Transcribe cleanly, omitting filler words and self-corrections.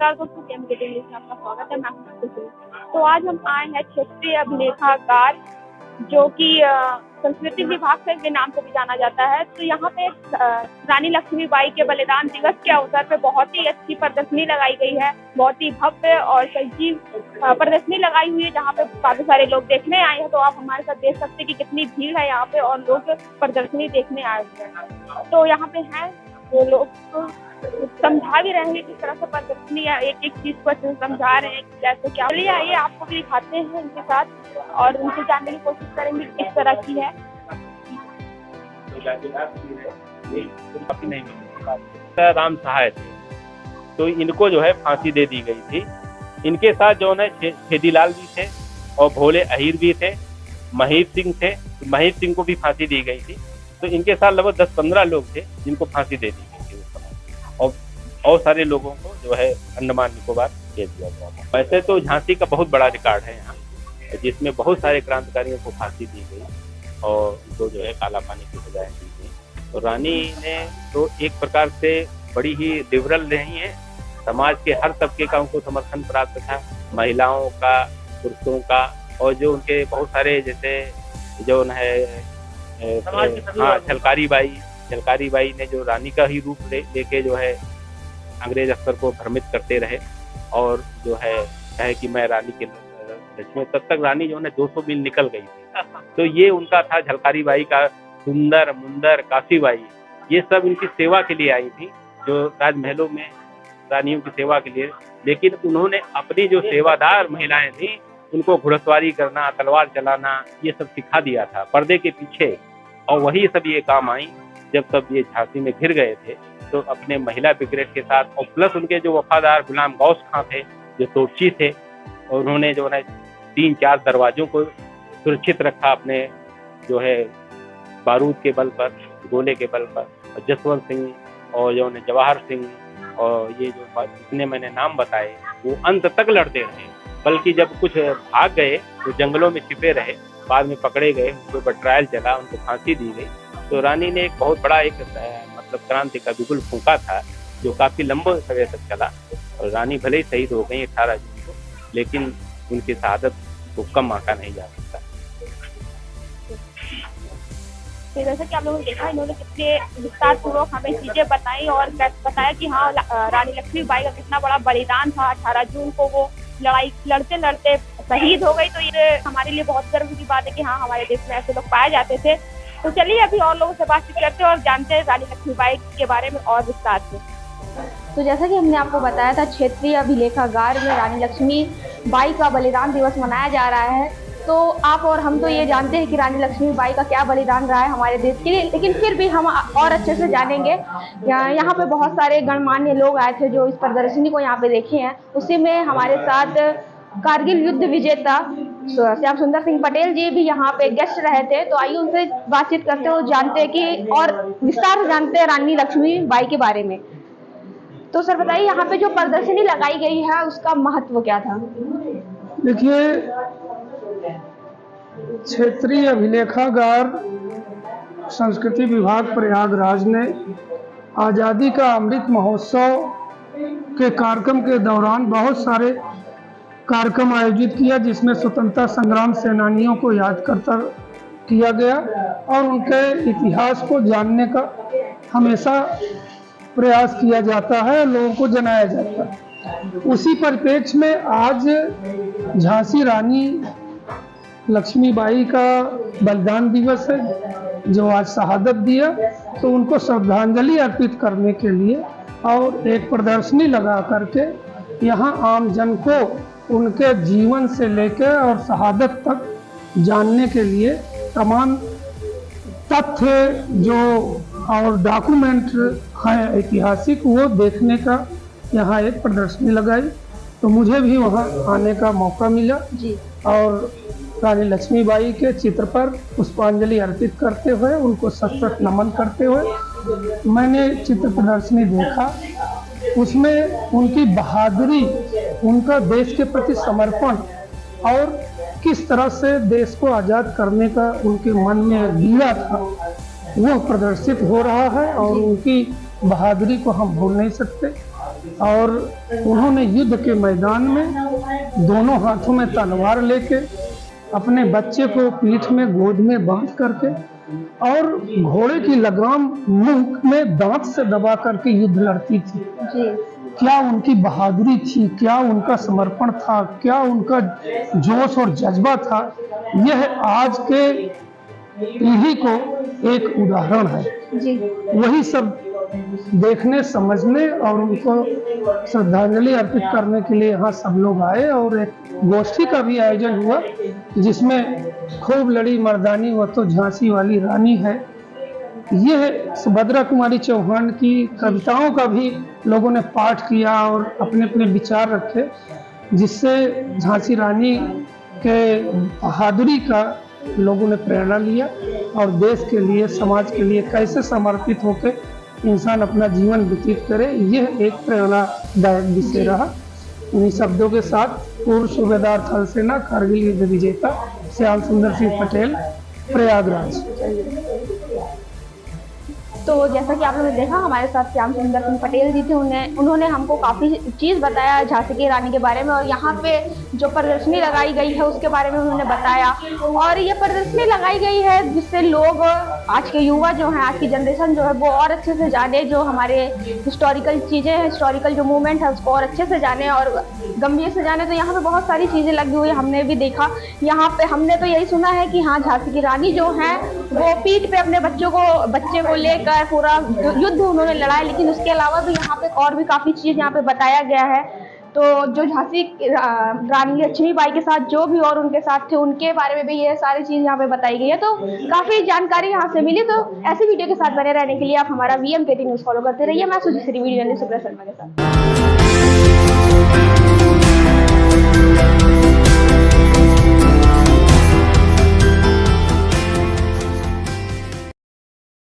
नमस्कार दोस्तों, game getting में आपका स्वागत है। मैं हूं खुशी। तो आज हम आए हैं क्षेत्रीय अभिलेखागार, जो कि संस्कृति विभाग के नाम से भी जाना जाता है। तो यहाँ पे रानी लक्ष्मीबाई के बलिदान दिवस के अवसर पे बहुत ही अच्छी प्रदर्शनी लगाई गई है। बहुत ही भव्य और सजीव प्रदर्शनी लगाई हुई है, जहाँ पे काफी सारे लोग देखने आए हैं। तो आप हमारे साथ देख सकते हैं कि कितनी भीड़ है यहाँ पे और लोग प्रदर्शनी देखने आए हुए हैं। तो यहाँ पे हैं वो लोग तो समझा भी रहे हैं किस तरह से प्रदर्शनी एक एक चीज को समझा रहे हैं कैसे क्या। चलिए आइए आपको भी दिखाते हैं उनके साथ और उनसे जानने की कोशिश करेंगे किस तरह की है। राम सहाय थे, तो इनको जो है फांसी दे दी गई थी। इनके साथ जो है छेदीलाल भी थे और भोले अहीर भी थे, महीर सिंह थे। महीर सिंह को भी फांसी दी गई थी। तो इनके साथ लगभग 10-15 लोग थे जिनको फांसी दे दी गई थी उस समय, और सारे लोगों को जो है अंडमान निकोबार भेज दिया गया था। वैसे तो झांसी का बहुत बड़ा रिकॉर्ड है यहाँ, जिसमें बहुत सारे क्रांतिकारियों को फांसी दी गई और उनको जो है काला पानी की सजाएं दी गई। तो रानी ने तो एक प्रकार से बड़ी ही लिबरल रही है, समाज के हर तबके का उनको समर्थन प्राप्त था, महिलाओं का, पुरुषों का, और जो उनके बहुत सारे जैसे जो है झलकारी बाई ने जो रानी का ही रूप लेके जो है अंग्रेज अफसर को भ्रमित करते रहे और जो है कहे कि मैं रानी के लक्ष्मी, तब तक रानी जो है 200 मील निकल गई थी। तो ये उनका था झलकारी बाई का। सुंदर, मुंदर, काशीबाई, ये सब इनकी सेवा के लिए आई थी, जो राजमहलों में रानियों की सेवा के लिए। लेकिन उन्होंने अपनी जो सेवादार महिलाएं थी उनको घुड़सवारी करना, तलवार चलाना, ये सब सिखा दिया था पर्दे के पीछे। और वही सब ये काम आई जब सब ये झांसी में घिर गए थे, तो अपने महिला ब्रिगेड के साथ, और प्लस उनके जो वफादार गुलाम गौस खां थे जो तोपची थे, और उन्होंने जो है 3-4 दरवाजों को सुरक्षित रखा अपने जो है बारूद के बल पर, गोले के बल पर। और जसवंत सिंह और जो है जवाहर सिंह और ये जो जितने मैंने नाम बताए वो अंत तक लड़ते रहे। बल्कि जब कुछ भाग गए तो जंगलों में छिपे रहे, बाद में पकड़े गए, उनके ऊपर ट्रायल चला, उनको फांसी दी गई। तो रानी ने एक बहुत बड़ा एक मतलब क्रांति का बिगुल फूंका था, जो काफी लंबे समय तक चला। और रानी भले ही शहीद हो गई 18 जून को, लेकिन उनकी शहादत को कम आंका नहीं जा सकता। तो जैसे कि आप लोगों ने देखा, इन्होंने कितने विस्तार पूर्वक हमें चीजें बताई और बताया कि हाँ, रानी लक्ष्मीबाई का कितना बड़ा बलिदान था। 18 जून को वो लड़ाई लड़ते लड़ते शहीद हो गई। तो ये हमारे लिए बहुत गर्व की बात है कि हाँ, हमारे देश में ऐसे लोग पाए जाते थे। तो चलिए अभी और लोगों से बातचीत करते हैं और जानते हैं रानी लक्ष्मीबाई के बारे में और विस्तार से। तो जैसा कि हमने आपको बताया था, क्षेत्रीय अभिलेखागार में रानी लक्ष्मीबाई का बलिदान दिवस मनाया जा रहा है। तो आप और हम तो ये जानते हैं कि रानी लक्ष्मीबाई का क्या बलिदान रहा है हमारे देश के लिए, लेकिन फिर भी हम और अच्छे से जानेंगे। यहाँ पे बहुत सारे गणमान्य लोग आए थे जो इस प्रदर्शनी को यहाँ पे देखे हैं। उसी में हमारे साथ कारगिल युद्ध विजेता श्याम सुंदर सिंह पटेल जी भी यहाँ पे गेस्ट रहे थे। तो आइए उनसे बातचीत करते हुए जानते हैं कि और विस्तार से जानते हैं रानी लक्ष्मीबाई के बारे में। तो सर बताइए, यहाँ पे जो प्रदर्शनी लगाई गई है उसका महत्व क्या था? देखिए, क्षेत्रीय अभिलेखागार संस्कृति विभाग प्रयागराज ने आज़ादी का अमृत महोत्सव के कार्यक्रम के दौरान बहुत सारे कार्यक्रम आयोजित किया, जिसमें स्वतंत्रता संग्राम सेनानियों को याद करता किया गया और उनके इतिहास को जानने का हमेशा प्रयास किया जाता है, लोगों को जनाया जाता है। उसी परिप्रेक्ष्य में आज झांसी रानी लक्ष्मीबाई का बलिदान दिवस है, जो आज शहादत दिया। तो उनको श्रद्धांजलि अर्पित करने के लिए और एक प्रदर्शनी लगा करके यहाँ आम जन को उनके जीवन से लेकर और शहादत तक जानने के लिए तमाम तथ्य जो और डॉक्यूमेंट हैं ऐतिहासिक, वो देखने का यहाँ एक प्रदर्शनी लगाई। तो मुझे भी वहाँ आने का मौका मिला जी। और रानी लक्ष्मीबाई के चित्र पर पुष्पांजलि अर्पित करते हुए, उनको सशक्त नमन करते हुए मैंने चित्र प्रदर्शनी देखा। उसमें उनकी बहादुरी, उनका देश के प्रति समर्पण और किस तरह से देश को आज़ाद करने का उनके मन में गिरा था, वो प्रदर्शित हो रहा है। और उनकी बहादुरी को हम भूल नहीं सकते। और उन्होंने युद्ध के मैदान में दोनों हाथों में तलवार लेके अपने बच्चे को पीठ में गोद में बांध करके और घोड़े की लगाम मुंह में दांत से दबा करके युद्ध लड़ती थी। जी। क्या उनकी बहादुरी थी, क्या उनका समर्पण था, क्या उनका जोश और जज्बा था, यह आज के पीढ़ी को एक उदाहरण है। जी। वही सब देखने समझने और उनको श्रद्धांजलि अर्पित करने के लिए यहाँ सब लोग आए और एक गोष्ठी का भी आयोजन हुआ जिसमें खूब लड़ी मर्दानी वो तो झांसी वाली रानी है। यह सुभद्रा कुमारी चौहान की कविताओं का भी लोगों ने पाठ किया और अपने अपने विचार रखे, जिससे झांसी रानी के बहादुरी का लोगों ने प्रेरणा लिया और देश के लिए समाज के लिए कैसे समर्पित होकर इंसान अपना जीवन व्यतीत करे, यह एक प्रेरणादायक विषय रहा। इन्हीं शब्दों के साथ पूर्व सूबेदार थल सेना कारगिल युद्ध विजेता श्याम सुंदर सिंह पटेल, प्रयागराज। तो जैसा कि आप लोगों ने देखा हमारे साथ श्याम सुंदर सिंह पटेल जी थे, उन्होंने हमको काफ़ी चीज़ बताया झांसी की रानी के बारे में और यहाँ पे जो प्रदर्शनी लगाई गई है उसके बारे में उन्होंने बताया। और ये प्रदर्शनी लगाई गई है जिससे लोग, आज के युवा जो हैं, आज की जनरेशन जो है वो और अच्छे से जाने, जो हमारे हिस्टोरिकल चीज़ें हैं, हिस्टोरिकल जो मूवमेंट है उसको और अच्छे से जाने और गंभीर से जाने। तो यहाँ पे बहुत सारी चीज़ें लगी हुई हमने भी देखा। यहाँ पे हमने तो यही सुना है कि हाँ, झांसी की रानी जो है वो पीठ पे अपने बच्चे को लेकर पूरा युद्ध उन्होंने लड़ा है, लेकिन उसके अलावा भी यहाँ पे और भी काफ़ी चीज़ यहाँ पे बताया गया है। तो जो झांसी रानी लक्ष्मीबाई के साथ जो भी और उनके साथ थे उनके बारे में भी ये सारी चीज़ यहाँ पे बताई गई है। तो काफ़ी जानकारी यहाँ से मिली। तो ऐसी वीडियो के साथ बने रहने के लिए आप हमारा VMKT न्यूज़ फॉलो करते रहिए। मैं सुजीश्री वीडियो जर्नलिस्ट सुब्रत शर्मा के साथ।